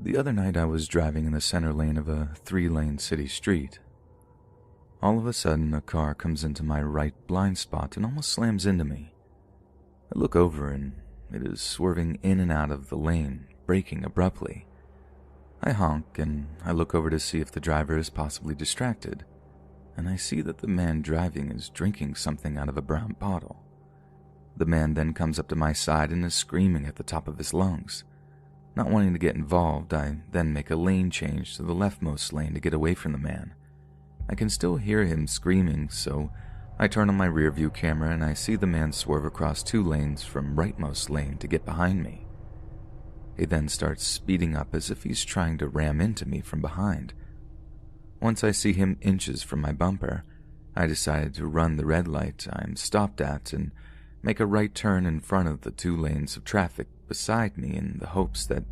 The other night I was driving in the center lane of a 3-lane city street. All of a sudden, a car comes into my right blind spot and almost slams into me. I look over and it is swerving in and out of the lane, braking abruptly. I honk and I look over to see if the driver is possibly distracted, and I see that the man driving is drinking something out of a brown bottle. The man then comes up to my side and is screaming at the top of his lungs. Not wanting to get involved, I then make a lane change to the leftmost lane to get away from the man. I can still hear him screaming, so I turn on my rearview camera and I see the man swerve across 2 lanes from rightmost lane to get behind me. He then starts speeding up as if he's trying to ram into me from behind. Once I see him inches from my bumper, I decided to run the red light I'm stopped at and make a right turn in front of the 2 lanes of traffic beside me in the hopes that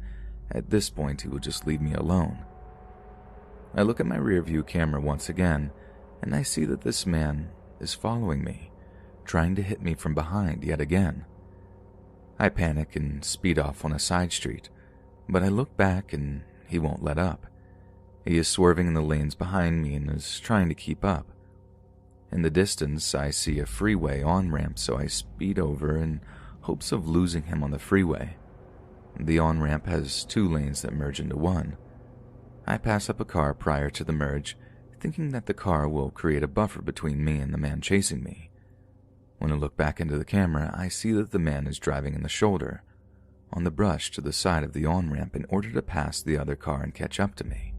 at this point he would just leave me alone. I look at my rearview camera once again, and I see that this man is following me, trying to hit me from behind yet again. I panic and speed off on a side street, but I look back and he won't let up. He is swerving in the lanes behind me and is trying to keep up. In the distance, I see a freeway on-ramp, so I speed over in hopes of losing him on the freeway. The on-ramp has 2 lanes that merge into one. I pass up a car prior to the merge, thinking that the car will create a buffer between me and the man chasing me. When I look back into the camera, I see that the man is driving in the shoulder, on the brush to the side of the on-ramp in order to pass the other car and catch up to me.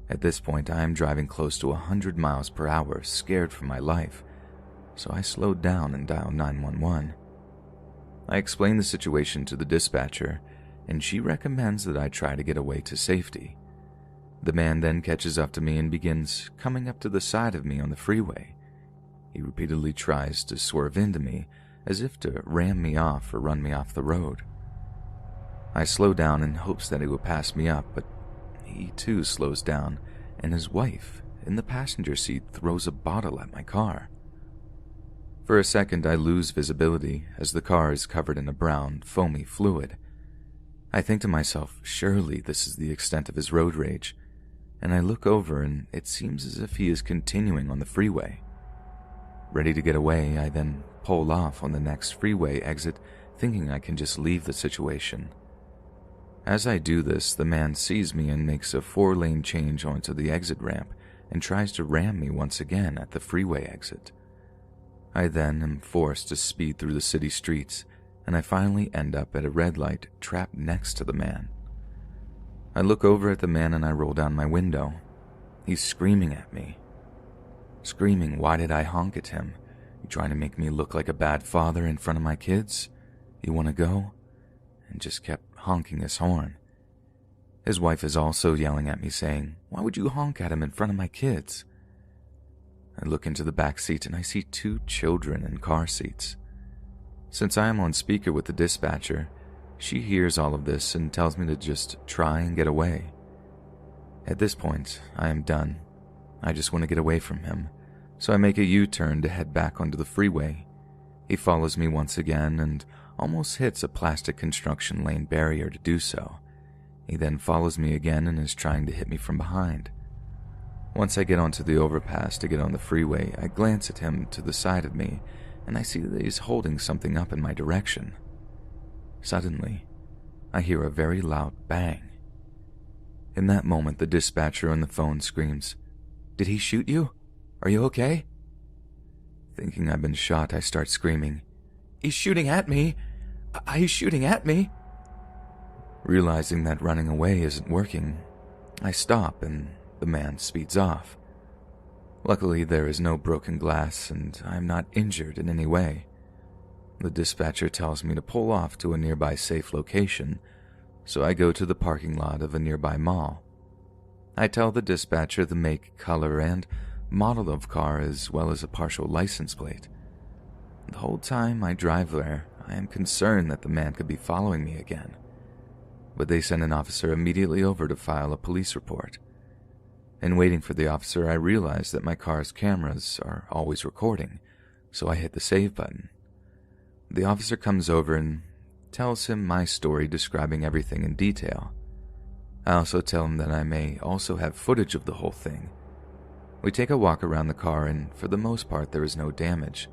At this point, I am driving close to 100 miles per hour, scared for my life, so I slowed down and dialed 911. I explained the situation to the dispatcher, and she recommends that I try to get away to safety. The man then catches up to me and begins coming up to the side of me on the freeway. He repeatedly tries to swerve into me, as if to ram me off or run me off the road. I slow down in hopes that he will pass me up, but he too slows down, and his wife, in the passenger seat, throws a bottle at my car. For a second, I lose visibility as the car is covered in a brown, foamy fluid. I think to myself, surely this is the extent of his road rage, and I look over and it seems as if he is continuing on the freeway. Ready to get away, I then pull off on the next freeway exit, thinking I can just leave the situation. As I do this, the man sees me and makes a 4-lane change onto the exit ramp and tries to ram me once again at the freeway exit. I then am forced to speed through the city streets, and I finally end up at a red light trapped next to the man. I look over at the man and I roll down my window. He's screaming at me. Screaming, why did I honk at him? You trying to make me look like a bad father in front of my kids? You want to go? And just kept honking his horn. His wife is also yelling at me saying, why would you honk at him in front of my kids? I look into the back seat and I see 2 children in car seats. Since I am on speaker with the dispatcher, she hears all of this and tells me to just try and get away. At this point, I am done. I just want to get away from him, so I make a U-turn to head back onto the freeway. He follows me once again and almost hits a plastic construction lane barrier to do so. He then follows me again and is trying to hit me from behind. Once I get onto the overpass to get on the freeway, I glance at him to the side of me, and I see that he's holding something up in my direction. Suddenly, I hear a very loud bang. In that moment, the dispatcher on the phone screams, "Did he shoot you? Are you okay?" Thinking I've been shot, I start screaming, "He's shooting at me! He's shooting at me!" Realizing that running away isn't working, I stop and the man speeds off. Luckily, there is no broken glass and I am not injured in any way. The dispatcher tells me to pull off to a nearby safe location, so I go to the parking lot of a nearby mall. I tell the dispatcher the make, color, and model of car as well as a partial license plate. The whole time I drive there, I am concerned that the man could be following me again. But they send an officer immediately over to file a police report. In waiting for the officer, I realize that my car's cameras are always recording, so I hit the save button. The officer comes over and tells him my story describing everything in detail. I also tell him that I may also have footage of the whole thing. We take a walk around the car, and for the most part there is no damage.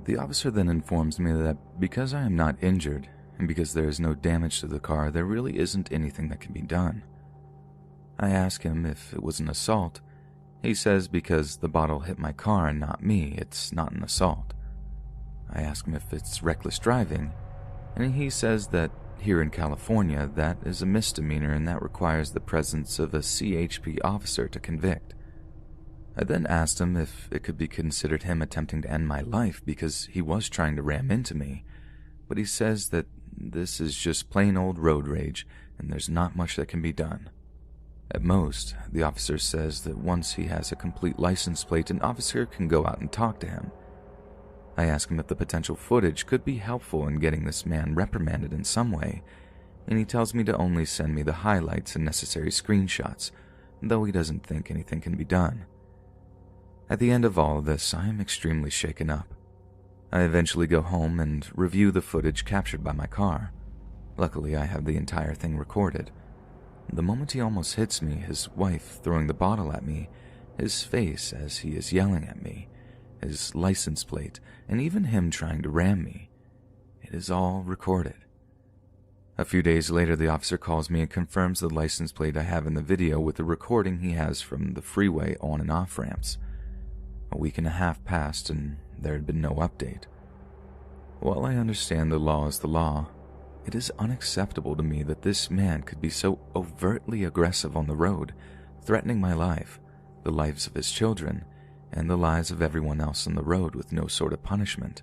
The officer then informs me that because I am not injured, and because there is no damage to the car, there really isn't anything that can be done. I ask him if it was an assault. He says because the bottle hit my car and not me, it's not an assault. I ask him if it's reckless driving, and he says that here in California, that is a misdemeanor and that requires the presence of a CHP officer to convict. I then asked him if it could be considered him attempting to end my life because he was trying to ram into me, but he says that this is just plain old road rage and there's not much that can be done. At most, the officer says that once he has a complete license plate, an officer can go out and talk to him. I ask him if the potential footage could be helpful in getting this man reprimanded in some way, and he tells me to only send me the highlights and necessary screenshots, though he doesn't think anything can be done. At the end of all of this, I am extremely shaken up. I eventually go home and review the footage captured by my car. Luckily, I have the entire thing recorded. The moment he almost hits me, his wife throwing the bottle at me, his face as he is yelling at me, his license plate, and even him trying to ram me. It is all recorded. A few days later, the officer calls me and confirms the license plate I have in the video with the recording he has from the freeway on and off ramps. A week and a half passed and there had been no update. While I understand the law is the law, it is unacceptable to me that this man could be so overtly aggressive on the road, threatening my life, the lives of his children, and the lives of everyone else on the road with no sort of punishment.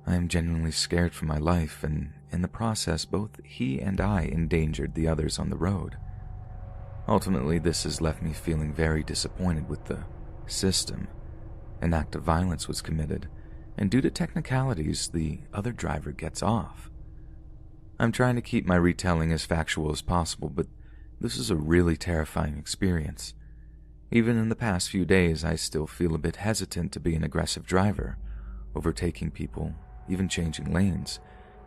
I am genuinely scared for my life, and in the process, both he and I endangered the others on the road. Ultimately, this has left me feeling very disappointed with the system. An act of violence was committed, and due to technicalities, the other driver gets off. I'm trying to keep my retelling as factual as possible, but this is a really terrifying experience. Even in the past few days, I still feel a bit hesitant to be an aggressive driver, overtaking people, even changing lanes,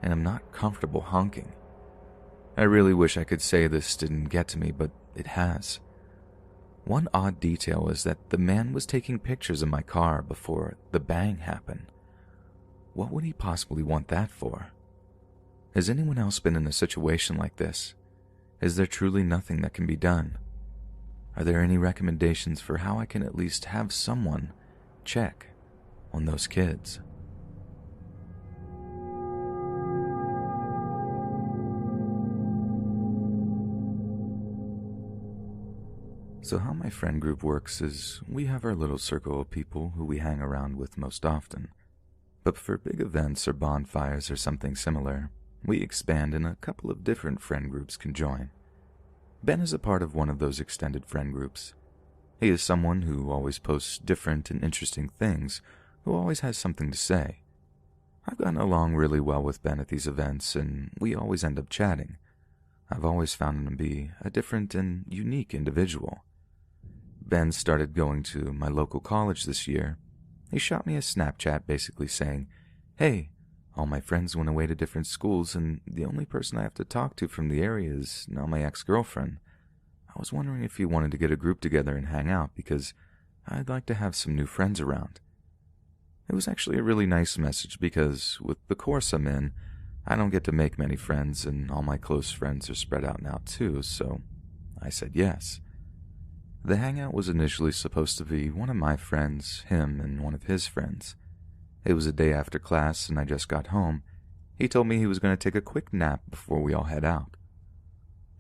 and I'm not comfortable honking. I really wish I could say this didn't get to me, but it has. One odd detail is that the man was taking pictures of my car before the bang happened. What would he possibly want that for? Has anyone else been in a situation like this? Is there truly nothing that can be done? Are there any recommendations for how I can at least have someone check on those kids? So how my friend group works is we have our little circle of people who we hang around with most often. But for big events or bonfires or something similar, we expand and a couple of different friend groups can join. Ben is a part of one of those extended friend groups. He is someone who always posts different and interesting things, who always has something to say. I've gotten along really well with Ben at these events, and we always end up chatting. I've always found him to be a different and unique individual. Ben started going to my local college this year. He shot me a Snapchat basically saying, "Hey, all my friends went away to different schools, and the only person I have to talk to from the area is now my ex-girlfriend. I was wondering if you wanted to get a group together and hang out, because I'd like to have some new friends around." It was actually a really nice message because, with the course I'm in, I don't get to make many friends, and all my close friends are spread out now too, so I said yes. The hangout was initially supposed to be one of my friends, him, and one of his friends. It was a day after class, and I just got home. He told me he was going to take a quick nap before we all head out.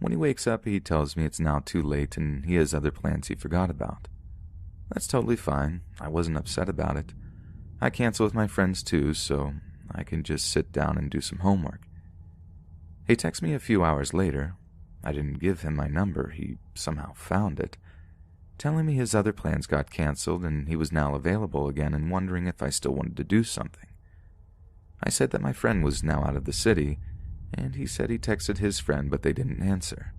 When he wakes up, he tells me it's now too late and he has other plans he forgot about. That's totally fine. I wasn't upset about it. I cancel with my friends too, so I can just sit down and do some homework. He texts me a few hours later. I didn't give him my number. He somehow found it, telling me his other plans got canceled and he was now available again and wondering if I still wanted to do something. I said that my friend was now out of the city, and he said he texted his friend but they didn't answer.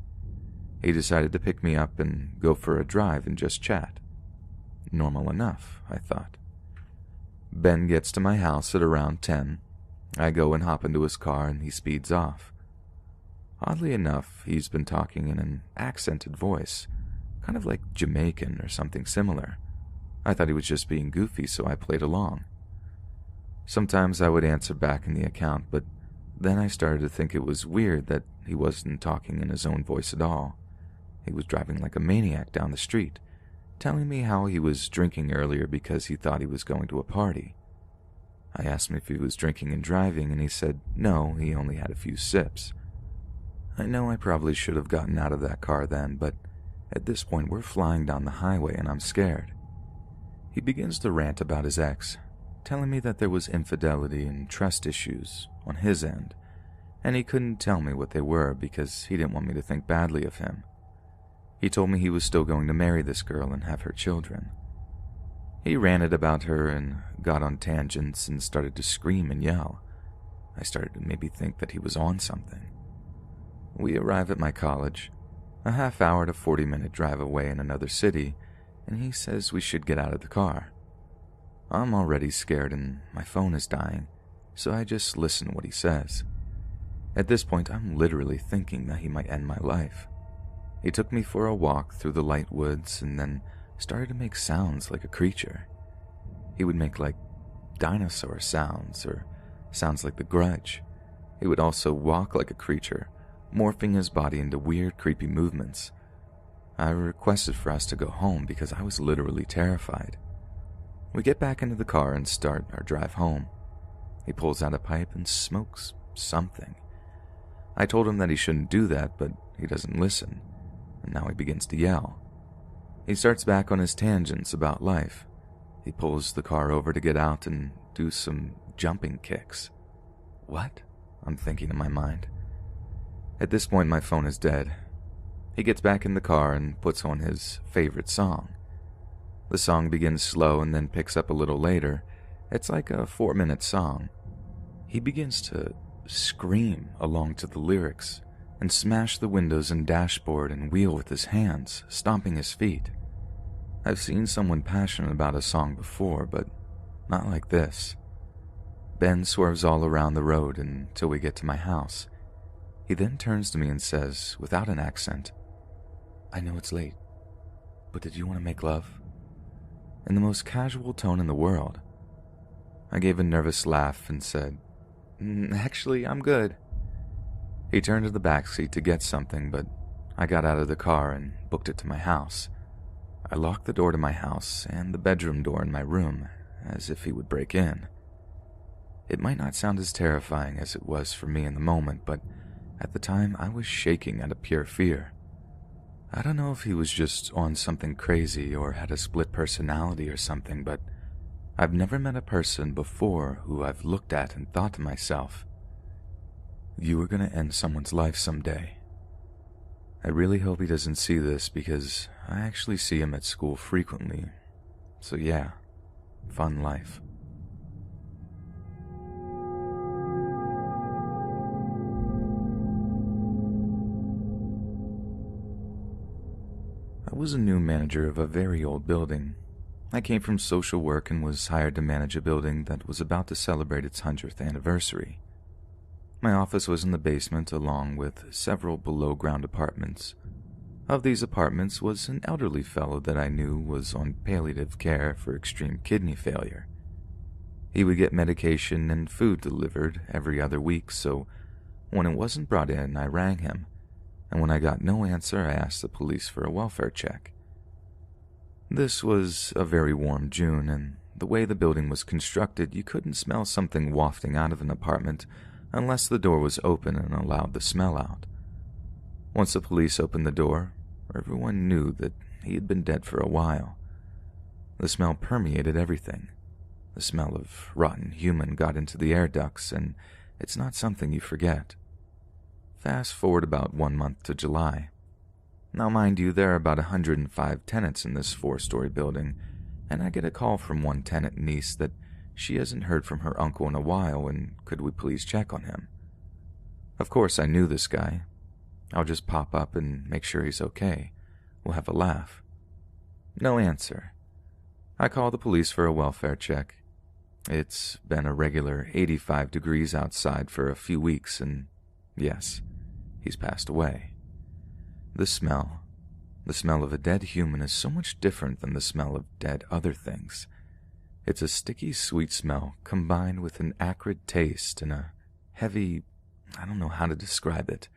He decided to pick me up and go for a drive and just chat. Normal enough, I thought. Ben gets to my house at around 10. I go and hop into his car and he speeds off. Oddly enough, he's been talking in an accented voice, kind of like Jamaican or something similar. I thought he was just being goofy, so I played along. Sometimes I would answer back in the account, but then I started to think it was weird that he wasn't talking in his own voice at all. He was driving like a maniac down the street, telling me how he was drinking earlier because he thought he was going to a party. I asked him if he was drinking and driving, and he said no, he only had a few sips. I know I probably should have gotten out of that car then, but at this point we're flying down the highway and I'm scared. He begins to rant about his ex, telling me that there was infidelity and trust issues on his end, and he couldn't tell me what they were because he didn't want me to think badly of him. He told me he was still going to marry this girl and have her children. He ranted about her and got on tangents and started to scream and yell. I started to maybe think that he was on something. We arrive at my college, a half-hour to 40-minute drive away in another city, and he says we should get out of the car. I'm already scared and my phone is dying, so I just listen to what he says. At this point, I'm literally thinking that he might end my life. He took me for a walk through the light woods and then started to make sounds like a creature. He would make like dinosaur sounds or sounds like The Grudge. He would also walk like a creature, morphing his body into weird, creepy movements. I requested for us to go home because I was literally terrified. We get back into the car and start our drive home. He pulls out a pipe and smokes something. I told him that he shouldn't do that, but he doesn't listen, and now he begins to yell. He starts back on his tangents about life. He pulls the car over to get out and do some jumping kicks. What? I'm thinking in my mind. At this point, my phone is dead. He gets back in the car and puts on his favorite song. The song begins slow and then picks up a little later. It's like a 4-minute song. He begins to scream along to the lyrics and smash the windows and dashboard and wheel with his hands, stomping his feet. I've seen someone passionate about a song before, but not like this. Ben swerves all around the road until we get to my house. He then turns to me and says, without an accent, "I know it's late, but did you want to make love?" In the most casual tone in the world. I gave a nervous laugh and said, "Actually, I'm good." He turned to the backseat to get something, but I got out of the car and booked it to my house. I locked the door to my house and the bedroom door in my room, as if he would break in. It might not sound as terrifying as it was for me in the moment, but at the time I was shaking out of pure fear. I don't know if he was just on something crazy or had a split personality or something, but I've never met a person before who I've looked at and thought to myself, "You are going to end someone's life someday." I really hope he doesn't see this because I actually see him at school frequently. So yeah, fun life. I was a new manager of a very old building. I came from social work and was hired to manage a building that was about to celebrate its 100th anniversary. My office was in the basement along with several below-ground apartments. Of these apartments was an elderly fellow that I knew was on palliative care for extreme kidney failure. He would get medication and food delivered every other week, so when it wasn't brought in, I rang him, and when I got no answer, I asked the police for a welfare check. This was a very warm June, and the way the building was constructed, you couldn't smell something wafting out of an apartment unless the door was open and allowed the smell out. Once the police opened the door, everyone knew that he had been dead for a while. The smell permeated everything. The smell of rotten human got into the air ducts, and it's not something you forget. Fast forward about 1 month to July. Now mind you, there are about 105 tenants in this 4-story building, and I get a call from one tenant niece that she hasn't heard from her uncle in a while and could we please check on him. Of course I knew this guy. I'll just pop up and make sure he's okay. We'll have a laugh. No answer. I call the police for a welfare check. It's been a regular 85 degrees outside for a few weeks, and yes, He's passed away. The smell of a dead human is so much different than the smell of dead other things. It's a sticky, sweet smell combined with an acrid taste and a heavy, I don't know how to describe it,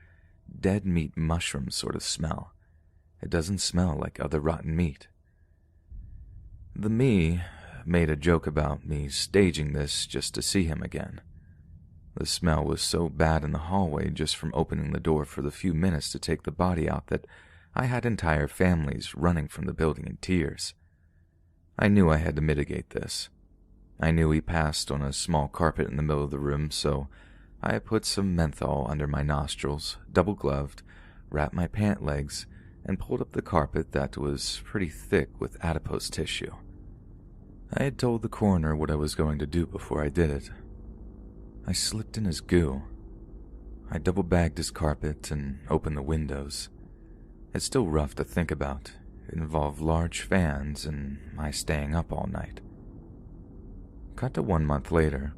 dead meat mushroom sort of smell. It doesn't smell like other rotten meat. The me made a joke about me staging this just to see him again. The smell was so bad in the hallway just from opening the door for the few minutes to take the body out that I had entire families running from the building in tears. I knew I had to mitigate this. I knew he passed on a small carpet in the middle of the room, so I put some menthol under my nostrils, double-gloved, wrapped my pant legs, and pulled up the carpet that was pretty thick with adipose tissue. I had told the coroner what I was going to do before I did it. I slipped in his goo. I double-bagged his carpet and opened the windows. It's still rough to think about. It involved large fans and my staying up all night. Cut to 1 month later.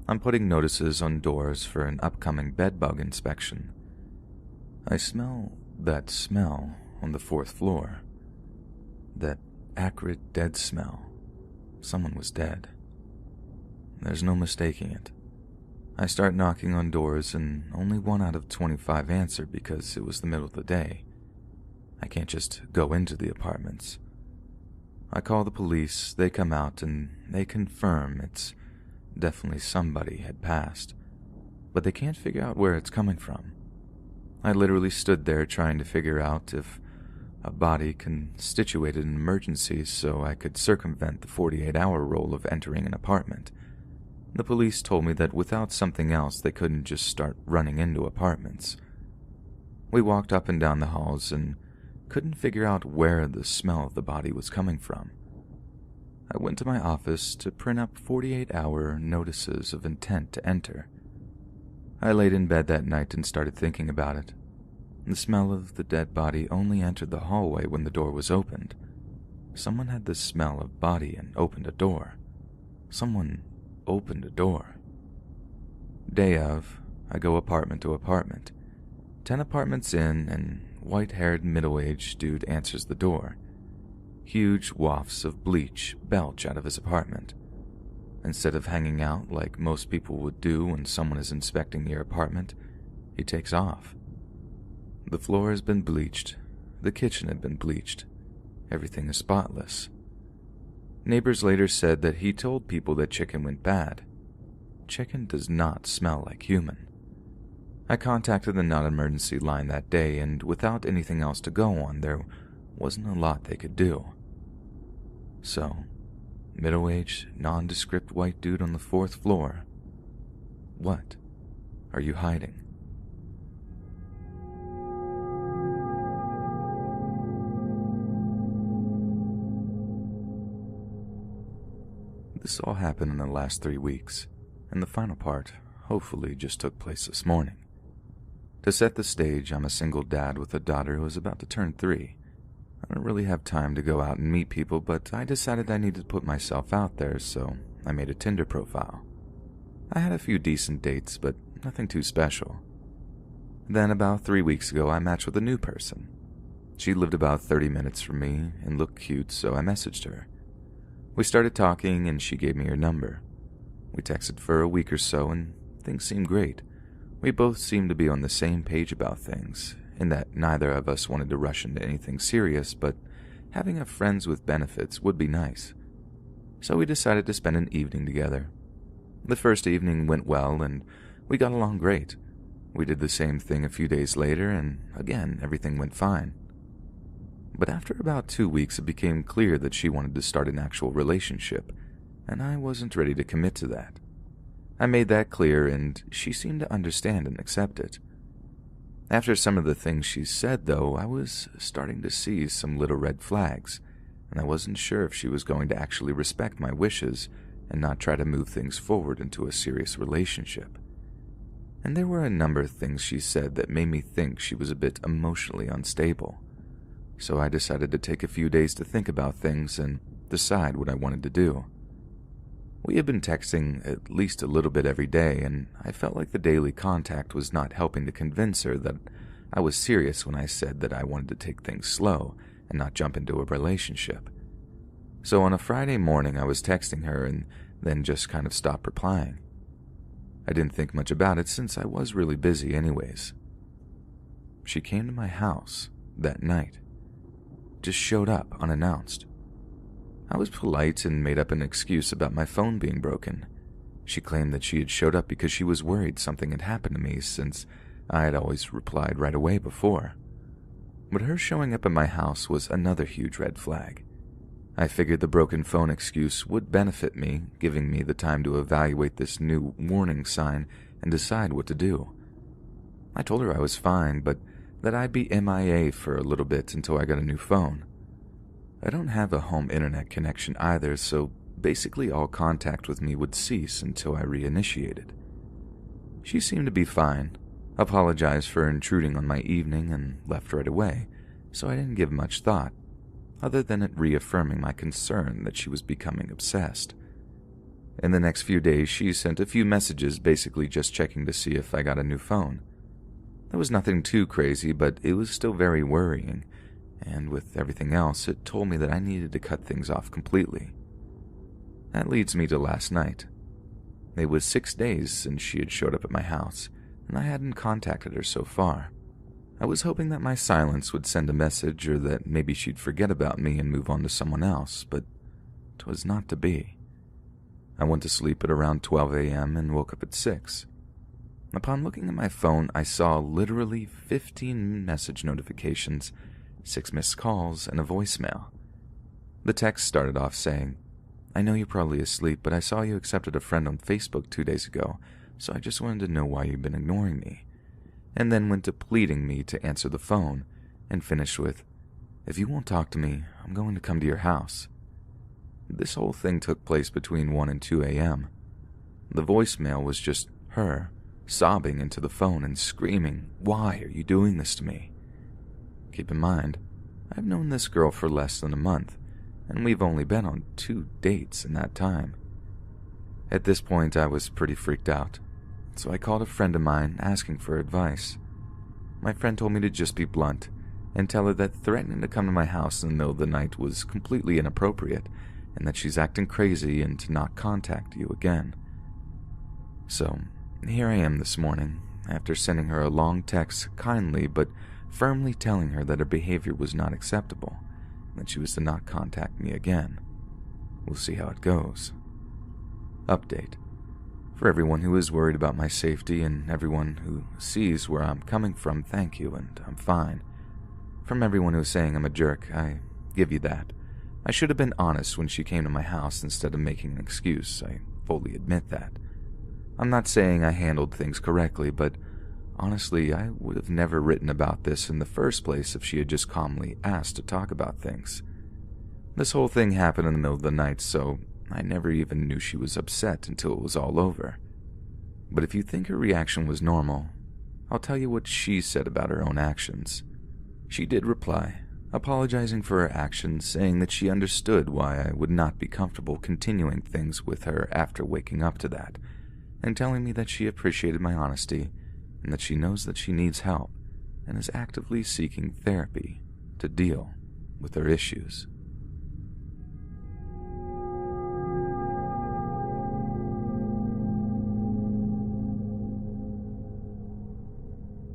I'm putting notices on doors for an upcoming bedbug inspection. I smell that smell on the 4th floor. That acrid, dead smell. Someone was dead. There's no mistaking it. I start knocking on doors and only 1 out of 25 answer because it was the middle of the day. I can't just go into the apartments. I call the police, they come out, and they confirm it's definitely somebody had passed, but they can't figure out where it's coming from. I literally stood there trying to figure out if a body constituted an emergency so I could circumvent the 48-hour rule of entering an apartment. The police told me that without something else they couldn't just start running into apartments. We walked up and down the halls and couldn't figure out where the smell of the body was coming from. I went to my office to print up 48-hour notices of intent to enter. I laid in bed that night and started thinking about it. The smell of the dead body only entered the hallway when the door was opened. Someone had the smell of body and opened a door. Someone opened a door. Day of, I go apartment to apartment. 10 apartments in, and white-haired, middle-aged dude answers the door. Huge wafts of bleach belch out of his apartment. Instead of hanging out like most people would do when someone is inspecting your apartment, he takes off. The floor has been bleached. The kitchen had been bleached. Everything is spotless. Neighbors later said that he told people that chicken went bad. Chicken does not smell like human. I contacted the non-emergency line that day, and without anything else to go on, there wasn't a lot they could do. So, middle-aged, nondescript white dude on the 4th floor. What are you hiding? This all happened in the last 3 weeks, and the final part hopefully just took place this morning. To set the stage, I'm a single dad with a daughter who is about to turn 3. I don't really have time to go out and meet people, but I decided I needed to put myself out there, so I made a Tinder profile. I had a few decent dates, but nothing too special. Then about 3 weeks ago, I matched with a new person. She lived about 30 minutes from me and looked cute, so I messaged her. We started talking, and she gave me her number. We texted for a week or so, and things seemed great. We both seemed to be on the same page about things, in that neither of us wanted to rush into anything serious, but having a friends with benefits would be nice. So we decided to spend an evening together. The first evening went well, and we got along great. We did the same thing a few days later, and again, everything went fine. But after about 2 weeks, it became clear that she wanted to start an actual relationship, and I wasn't ready to commit to that. I made that clear, and she seemed to understand and accept it. After some of the things she said, though, I was starting to see some little red flags, and I wasn't sure if she was going to actually respect my wishes and not try to move things forward into a serious relationship. And there were a number of things she said that made me think she was a bit emotionally unstable. So I decided to take a few days to think about things and decide what I wanted to do. We had been texting at least a little bit every day, and I felt like the daily contact was not helping to convince her that I was serious when I said that I wanted to take things slow and not jump into a relationship. So on a Friday morning, I was texting her and then just kind of stopped replying. I didn't think much about it since I was really busy anyways. She came to my house that night. Just showed up unannounced. I was polite and made up an excuse about my phone being broken. She claimed that she had showed up because she was worried something had happened to me since I had always replied right away before. But her showing up at my house was another huge red flag. I figured the broken phone excuse would benefit me, giving me the time to evaluate this new warning sign and decide what to do. I told her I was fine, but that I'd be MIA for a little bit until I got a new phone. I don't have a home internet connection either, so basically all contact with me would cease until I reinitiated. She seemed to be fine, apologized for intruding on my evening, and left right away, so I didn't give much thought, other than it reaffirming my concern that she was becoming obsessed. In the next few days, she sent a few messages basically just checking to see if I got a new phone. There was nothing too crazy, but it was still very worrying, and with everything else, it told me that I needed to cut things off completely. That leads me to last night. It was 6 days since she had showed up at my house, and I hadn't contacted her so far. I was hoping that my silence would send a message or that maybe she'd forget about me and move on to someone else, but 'twas not to be. I went to sleep at around 12 a.m. and woke up at 6. Upon looking at my phone, I saw literally 15 message notifications, 6 missed calls, and a voicemail. The text started off saying, "I know you're probably asleep, but I saw you accepted a friend on Facebook 2 days ago, so I just wanted to know why you've been ignoring me," and then went to pleading me to answer the phone, and finished with, "If you won't talk to me, I'm going to come to your house." This whole thing took place between 1 and 2 a.m. The voicemail was just her, sobbing into the phone and screaming, "Why are you doing this to me?" Keep in mind, I've known this girl for less than a month, and we've only been on 2 dates in that time. At this point, I was pretty freaked out, so I called a friend of mine asking for advice. My friend told me to just be blunt and tell her that threatening to come to my house in the middle of the night was completely inappropriate and that she's acting crazy and to not contact you again. So, here I am this morning, after sending her a long text kindly but firmly telling her that her behavior was not acceptable, and that she was to not contact me again. We'll see how it goes. Update. For everyone who is worried about my safety and everyone who sees where I'm coming from, thank you, and I'm fine. From everyone who's saying I'm a jerk, I give you that. I should have been honest when she came to my house instead of making an excuse. I fully admit that. I'm not saying I handled things correctly, but honestly, I would have never written about this in the first place if she had just calmly asked to talk about things. This whole thing happened in the middle of the night, so I never even knew she was upset until it was all over. But if you think her reaction was normal, I'll tell you what she said about her own actions. She did reply, apologizing for her actions, saying that she understood why I would not be comfortable continuing things with her after waking up to that, and telling me that she appreciated my honesty and that she knows that she needs help and is actively seeking therapy to deal with her issues.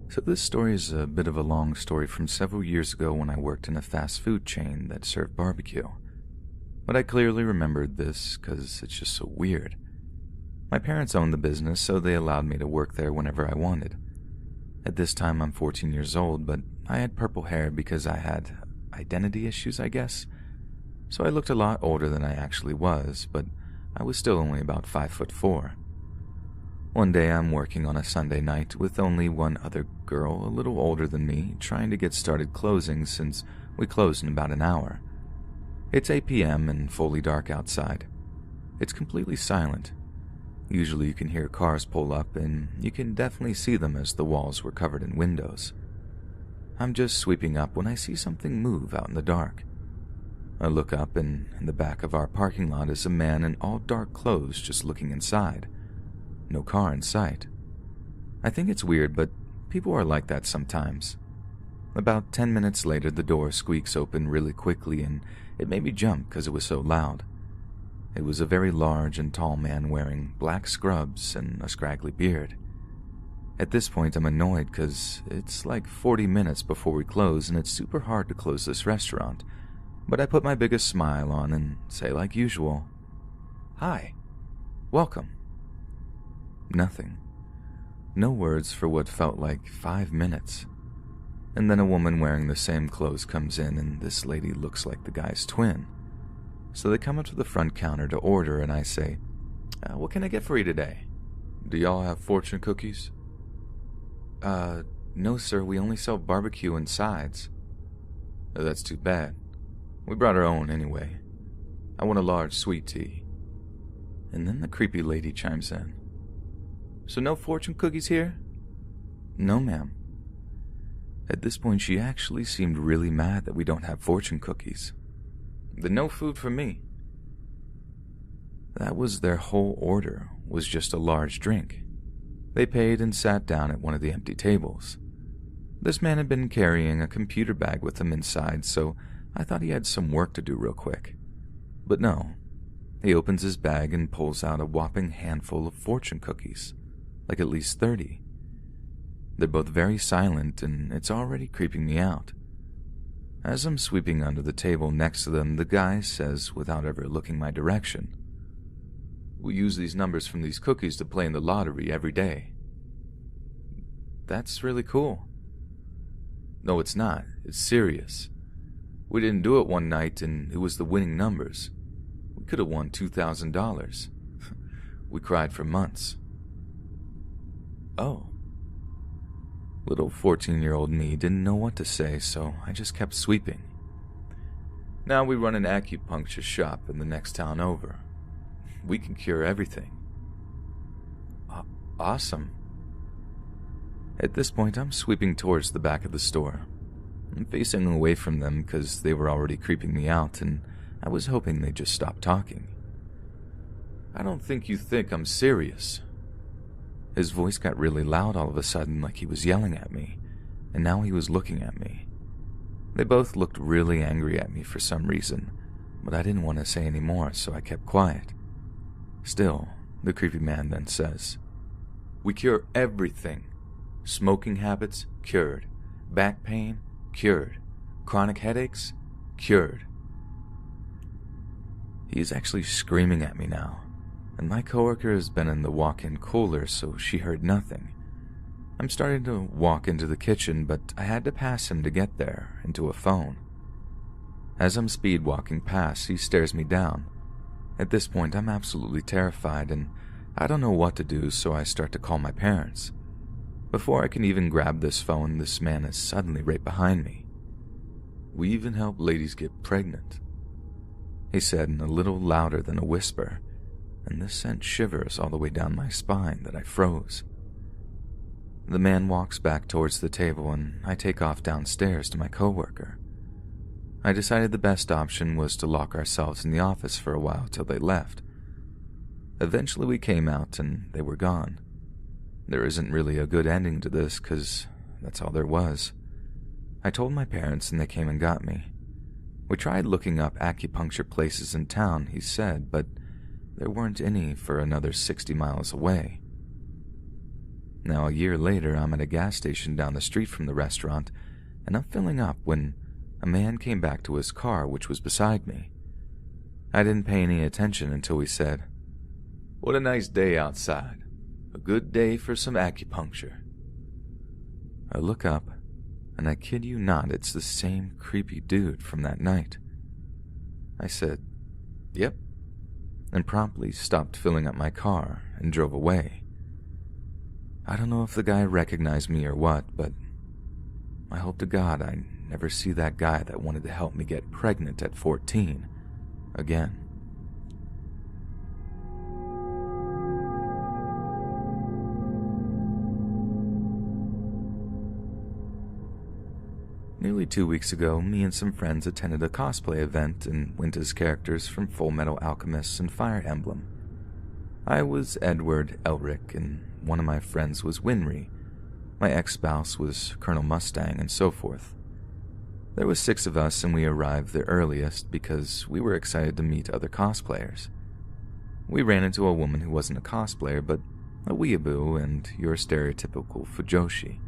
So this story is a bit of a long story from several years ago when I worked in a fast food chain that served barbecue. But I clearly remembered this because it's just so weird. My parents owned the business, so they allowed me to work there whenever I wanted. At this time, I'm 14 years old, but I had purple hair because I had identity issues, I guess. So I looked a lot older than I actually was, but I was still only about 5'4". One day I'm working on a Sunday night with only one other girl a little older than me, trying to get started closing since we close in about an hour. It's 8 p.m. and fully dark outside. It's completely silent. Usually you can hear cars pull up, and you can definitely see them as the walls were covered in windows. I'm just sweeping up when I see something move out in the dark. I look up, and in the back of our parking lot is a man in all dark clothes just looking inside. No car in sight. I think it's weird, but people are like that sometimes. About 10 minutes later, the door squeaks open really quickly, and it made me jump because it was so loud. It was a very large and tall man wearing black scrubs and a scraggly beard. At this point, I'm annoyed because it's like 40 minutes before we close, and it's super hard to close this restaurant. But I put my biggest smile on and say like usual, "Hi, welcome." Nothing. No words for what felt like 5 minutes. And then a woman wearing the same clothes comes in, and this lady looks like the guy's twin. So they come up to the front counter to order, and I say, "What can I get for you today? Do y'all have fortune cookies?" No sir, we only sell barbecue and sides." "That's too bad. We brought our own anyway. I want a large sweet tea." And then the creepy lady chimes in. "So no fortune cookies here?" "No, ma'am." At this point, she actually seemed really mad that we don't have fortune cookies. "Then no food for me." That was their whole order, was just a large drink. They paid and sat down at one of the empty tables. This man had been carrying a computer bag with him inside, so I thought he had some work to do real quick. But no, he opens his bag and pulls out a whopping handful of fortune cookies, like at least 30. They're both very silent, and it's already creeping me out. As I'm sweeping under the table next to them, the guy says, without ever looking my direction, "We use these numbers from these cookies to play in the lottery every day." "That's really cool." "No, it's not. It's serious. We didn't do it one night, and it was the winning numbers. We could have won $2,000. We cried for months." "Oh." Little 14-year-old me didn't know what to say, so I just kept sweeping. "Now we run an acupuncture shop in the next town over. We can cure everything." Awesome." At this point, I'm sweeping towards the back of the store. I'm facing away from them because they were already creeping me out, and I was hoping they'd just stop talking. "I don't think you think I'm serious." His voice got really loud all of a sudden, like he was yelling at me, and now he was looking at me. They both looked really angry at me for some reason, but I didn't want to say any more, so I kept quiet. Still, the creepy man then says, "We cure everything. Smoking habits, cured. Back pain, cured. Chronic headaches, cured." He's actually screaming at me now, and my coworker has been in the walk-in cooler, so she heard nothing. I'm starting to walk into the kitchen, but I had to pass him to get there, into a phone. As I'm speed walking past, he stares me down. At this point, I'm absolutely terrified, and I don't know what to do, so I start to call my parents. Before I can even grab this phone, this man is suddenly right behind me. "We even help ladies get pregnant," he said in a little louder than a whisper, and this sent shivers all the way down my spine that I froze. The man walks back towards the table, and I take off downstairs to my coworker. I decided the best option was to lock ourselves in the office for a while till they left. Eventually we came out, and they were gone. There isn't really a good ending to this, because that's all there was. I told my parents, and they came and got me. We tried looking up acupuncture places in town, he said, but there weren't any for another 60 miles away. Now, a year later, I'm at a gas station down the street from the restaurant, and I'm filling up when a man came back to his car, which was beside me. I didn't pay any attention until he said, "What a nice day outside. A good day for some acupuncture." I look up, and I kid you not, it's the same creepy dude from that night. I said, "Yep," and promptly stopped filling up my car and drove away. I don't know if the guy recognized me or what, but I hope to God I never see that guy that wanted to help me get pregnant at 14 again. Nearly 2 weeks ago, me and some friends attended a cosplay event and went as characters from Full Metal Alchemist and Fire Emblem. I was Edward Elric, and one of my friends was Winry. My ex-spouse was Colonel Mustang, and so forth. There was 6 of us, and we arrived the earliest because we were excited to meet other cosplayers. We ran into a woman who wasn't a cosplayer, but a weeaboo and your stereotypical fujoshi.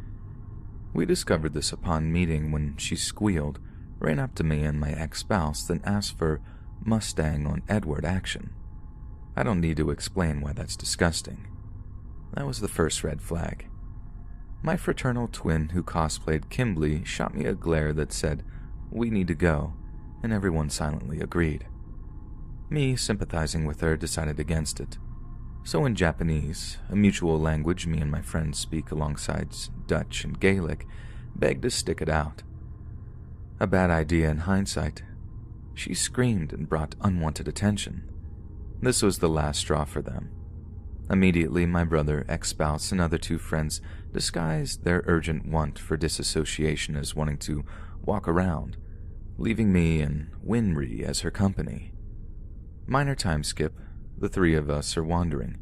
We discovered this upon meeting when she squealed, ran up to me and my ex-spouse, then asked for Mustang on Edward action. I don't need to explain why that's disgusting. That was the first red flag. My fraternal twin who cosplayed Kimberly shot me a glare that said, "We need to go," and everyone silently agreed. Me, sympathizing with her, decided against it. So in Japanese, a mutual language me and my friends speak alongside Dutch and Gaelic, begged to stick it out. A bad idea in hindsight. She screamed and brought unwanted attention. This was the last straw for them. Immediately, my brother, ex-spouse, and other 2 friends disguised their urgent want for disassociation as wanting to walk around, leaving me and Winry as her company. Minor time skip, the 3 of us are wandering.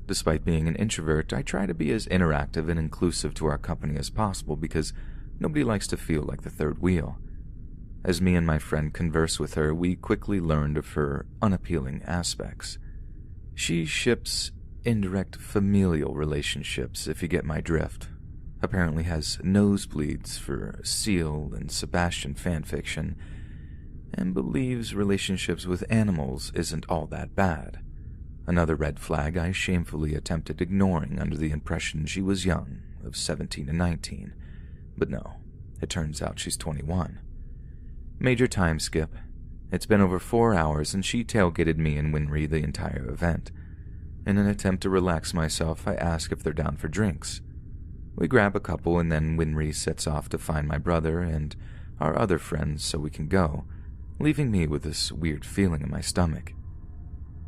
Despite being an introvert, I try to be as interactive and inclusive to our company as possible because nobody likes to feel like the third wheel. As me and my friend converse with her, we quickly learned of her unappealing aspects. She ships indirect familial relationships, if you get my drift. Apparently has nosebleeds for Seal and Sebastian fanfiction, and believes relationships with animals isn't all that bad. Another red flag I shamefully attempted ignoring under the impression she was young, of 17 and 19. But no, it turns out she's 21. Major time skip. It's been over 4 hours and she tailgated me and Winry the entire event. In an attempt to relax myself, I ask if they're down for drinks. We grab a couple and then Winry sets off to find my brother and our other friends so we can go, leaving me with this weird feeling in my stomach.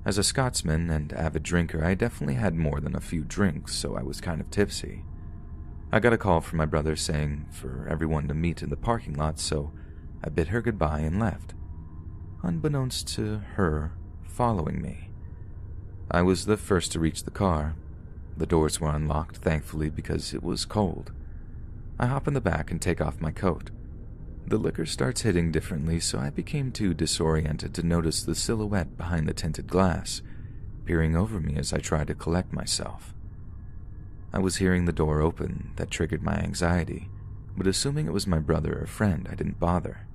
As a Scotsman and avid drinker, I definitely had more than a few drinks, so I was kind of tipsy. I got a call from my brother saying for everyone to meet in the parking lot, so I bid her goodbye and left, unbeknownst to her following me. I was the first to reach the car. The doors were unlocked, thankfully, because it was cold. I hop in the back and take off my coat. The liquor starts hitting differently, so I became too disoriented to notice the silhouette behind the tinted glass, peering over me as I tried to collect myself. I was hearing the door open that triggered my anxiety, but assuming it was my brother or friend, I didn't bother.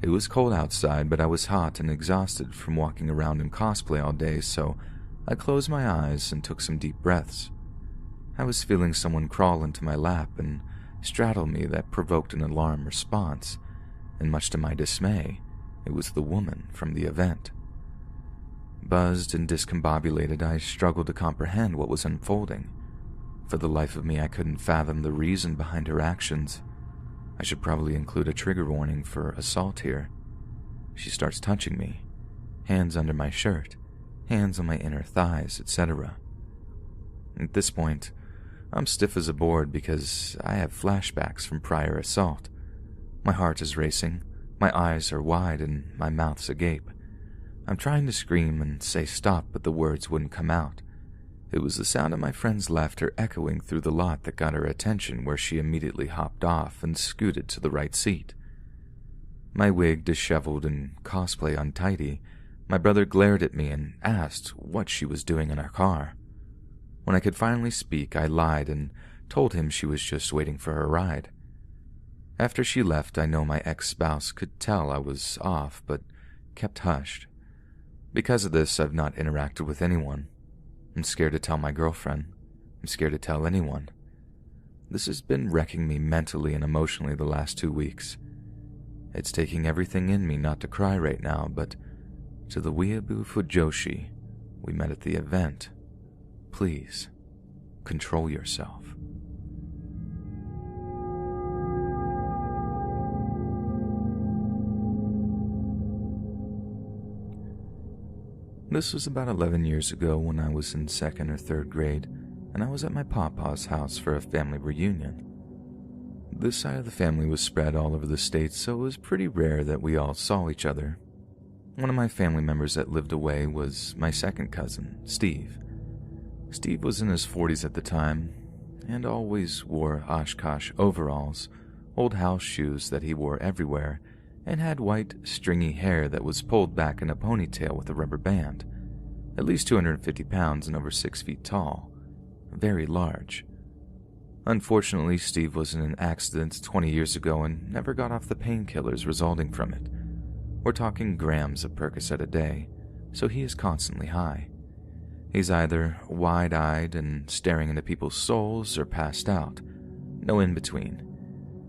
It was cold outside, but I was hot and exhausted from walking around in cosplay all day, so I closed my eyes and took some deep breaths. I was feeling someone crawl into my lap and straddle me that provoked an alarm response, and much to my dismay, it was the woman from the event. Buzzed and discombobulated, I struggled to comprehend what was unfolding. For the life of me, I couldn't fathom the reason behind her actions. I should probably include a trigger warning for assault here. She starts touching me, hands under my shirt, hands on my inner thighs, etc. At this point, I'm stiff as a board because I have flashbacks from prior assault. My heart is racing, my eyes are wide, and my mouth's agape. I'm trying to scream and say stop, but the words wouldn't come out. It was the sound of my friend's laughter echoing through the lot that got her attention, where she immediately hopped off and scooted to the right seat. My wig disheveled and cosplay untidy, my brother glared at me and asked what she was doing in our car. When I could finally speak, I lied and told him she was just waiting for her ride. After she left, I know my ex-spouse could tell I was off, but kept hushed. Because of this, I've not interacted with anyone. I'm scared to tell my girlfriend. I'm scared to tell anyone. This has been wrecking me mentally and emotionally the last 2 weeks. It's taking everything in me not to cry right now, but to the weeaboo fujoshi we met at the event, please, control yourself. This was about 11 years ago when I was in 2nd or 3rd grade, and I was at my papa's house for a family reunion. This side of the family was spread all over the state, so it was pretty rare that we all saw each other. One of my family members that lived away was my second cousin, Steve. Steve was in his 40s at the time, and always wore Oshkosh overalls, old house shoes that he wore everywhere, and had white, stringy hair that was pulled back in a ponytail with a rubber band. At least 250 pounds and over 6 feet tall. Very large. Unfortunately, Steve was in an accident 20 years ago and never got off the painkillers resulting from it. We're talking grams of Percocet a day, so he is constantly high. He's either wide-eyed and staring into people's souls or passed out. No in-between.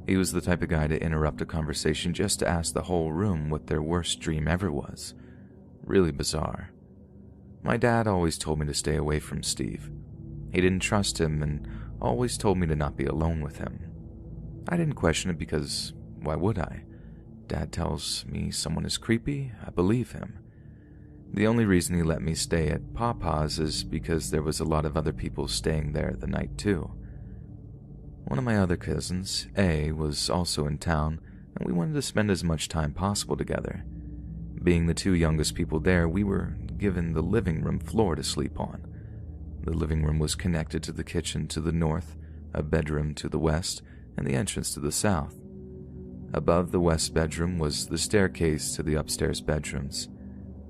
He was the type of guy to interrupt a conversation just to ask the whole room what their worst dream ever was. Really bizarre. My dad always told me to stay away from Steve. He didn't trust him and always told me to not be alone with him. I didn't question it because why would I? Dad tells me someone is creepy, I believe him. The only reason he let me stay at Papa's is because there was a lot of other people staying there the night too. One of my other cousins, A, was also in town, and we wanted to spend as much time possible together. Being the two youngest people there, we were given the living room floor to sleep on. The living room was connected to the kitchen to the north, a bedroom to the west, and the entrance to the south. Above the west bedroom was the staircase to the upstairs bedrooms.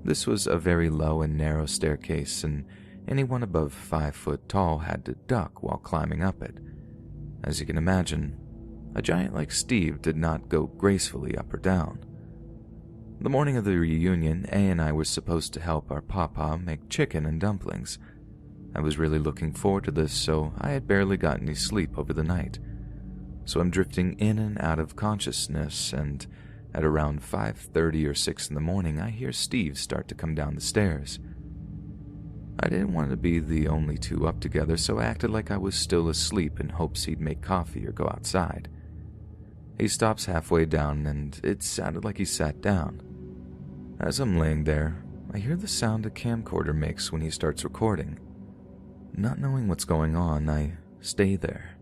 This was a very low and narrow staircase, and anyone above 5 foot tall had to duck while climbing up it. As you can imagine, a giant like Steve did not go gracefully up or down. The morning of the reunion, A and I were supposed to help our papa make chicken and dumplings. I was really looking forward to this, so I had barely gotten any sleep over the night. So I'm drifting in and out of consciousness, and at around 5:30 or 6 in the morning, I hear Steve start to come down the stairs. I didn't want to be the only two up together, so I acted like I was still asleep in hopes he'd make coffee or go outside. He stops halfway down, and it sounded like he sat down. As I'm laying there, I hear the sound a camcorder makes when he starts recording. Not knowing what's going on, I stay there,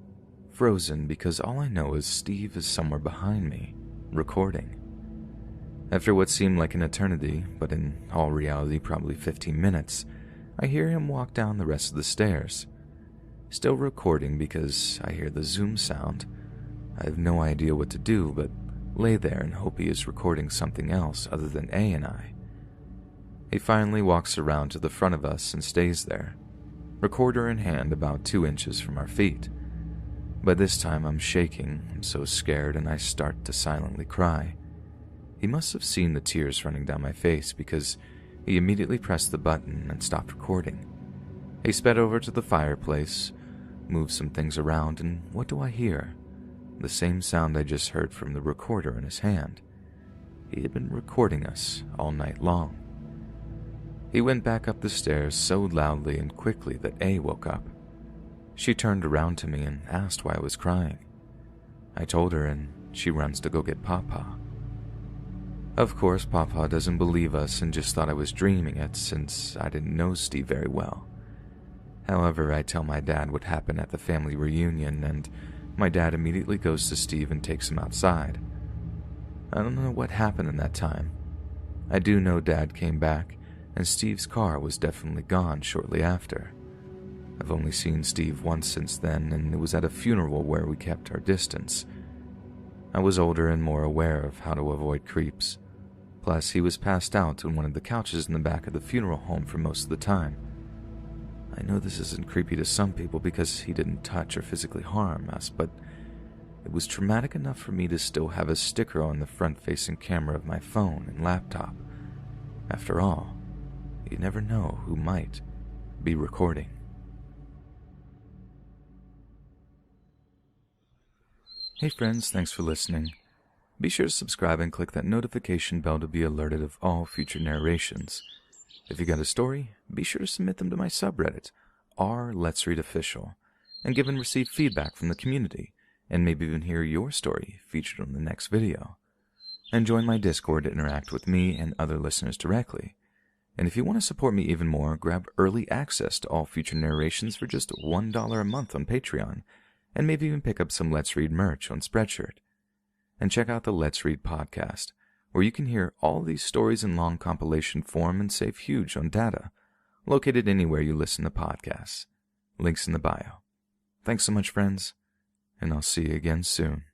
frozen, because all I know is Steve is somewhere behind me, recording. After what seemed like an eternity, but in all reality probably 15 minutes, I hear him walk down the rest of the stairs. Still recording because I hear the zoom sound. I have no idea what to do but lay there and hope he is recording something else other than A and I. He finally walks around to the front of us and stays there, recorder in hand about 2 inches from our feet. By this time I'm shaking, I'm so scared, and I start to silently cry. He must have seen the tears running down my face because he immediately pressed the button and stopped recording. He sped over to the fireplace, moved some things around, and what do I hear? The same sound I just heard from the recorder in his hand. He had been recording us all night long. He went back up the stairs so loudly and quickly that A woke up. She turned around to me and asked why I was crying. I told her, and she runs to go get Papa. Of course, Papa doesn't believe us and just thought I was dreaming it since I didn't know Steve very well. However, I tell my dad what happened at the family reunion, and my dad immediately goes to Steve and takes him outside. I don't know what happened in that time. I do know Dad came back, and Steve's car was definitely gone shortly after. I've only seen Steve once since then, and it was at a funeral where we kept our distance. I was older and more aware of how to avoid creeps. Plus, he was passed out on one of the couches in the back of the funeral home for most of the time. I know this isn't creepy to some people because he didn't touch or physically harm us, but it was traumatic enough for me to still have a sticker on the front-facing camera of my phone and laptop. After all, you never know who might be recording. Hey friends, thanks for listening. Be sure to subscribe and click that notification bell to be alerted of all future narrations. If you got a story, be sure to submit them to my subreddit, r/Let'sReadOfficial, and give and receive feedback from the community, and maybe even hear your story featured on the next video. And join my Discord to interact with me and other listeners directly. And if you want to support me even more, grab early access to all future narrations for just $1 a month on Patreon, and maybe even pick up some Let's Read merch on Spreadshirt. And check out the Let's Read podcast, where you can hear all these stories in long compilation form and save huge on data, located anywhere you listen to podcasts. Links in the bio. Thanks so much, friends, and I'll see you again soon.